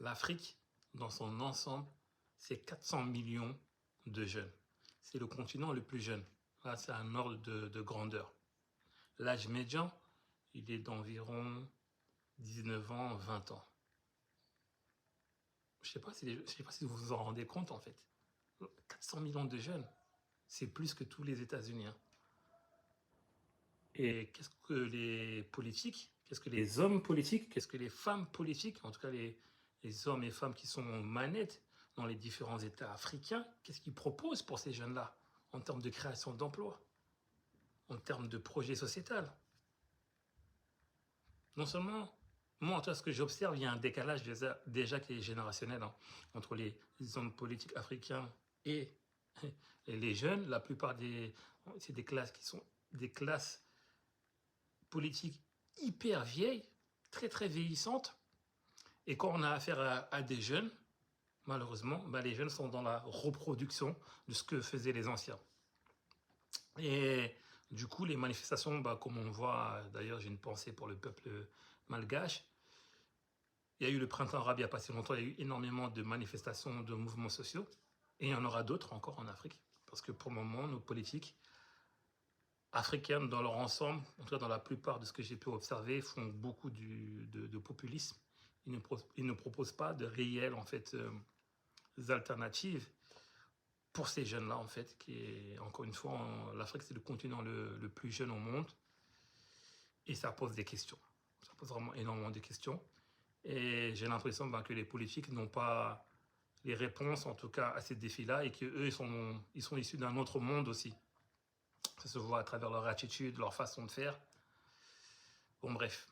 L'Afrique, dans son ensemble, c'est 400 millions de jeunes. C'est le continent le plus jeune. Là, c'est un ordre de grandeur. L'âge médian, il est d'environ 19 ans, 20 ans. Je ne sais pas si vous vous en rendez compte, en fait. 400 millions de jeunes, c'est plus que tous les États-Unis. Hein. Et qu'est-ce que les politiques, qu'est-ce que les hommes politiques, qu'est-ce que les femmes politiques, en tout cas les hommes et femmes qui sont aux manettes dans les différents États africains, qu'est-ce qu'ils proposent pour ces jeunes-là en termes de création d'emplois, en termes de projet sociétal? Non seulement, moi, en tout cas, ce que j'observe, il y a un décalage déjà qui est générationnel hein, entre les hommes politiques africains et les jeunes. La plupart c'est des classes qui sont des classes politiques hyper vieilles, très très vieillissantes. Et quand on a affaire à des jeunes, malheureusement, les jeunes sont dans la reproduction de ce que faisaient les anciens. Et du coup, les manifestations, comme on voit, d'ailleurs, j'ai une pensée pour le peuple malgache. Il y a eu le printemps arabe il n'y a pas si longtemps, il y a eu énormément de manifestations, de mouvements sociaux. Et il y en aura d'autres encore en Afrique. Parce que pour le moment, nos politiques africaines, dans leur ensemble, en tout cas dans la plupart de ce que j'ai pu observer, font beaucoup de populisme. Ils ne proposent pas de réelles en fait, alternatives pour ces jeunes-là, en fait, qui est, encore une fois, l'Afrique, c'est le continent le plus jeune au monde. Et ça pose des questions. Ça pose vraiment énormément de questions. Et j'ai l'impression que les politiques n'ont pas les réponses, en tout cas, à ces défis-là, et qu'eux, ils sont issus d'un autre monde aussi. Ça se voit à travers leur attitude, leur façon de faire. Bon, bref.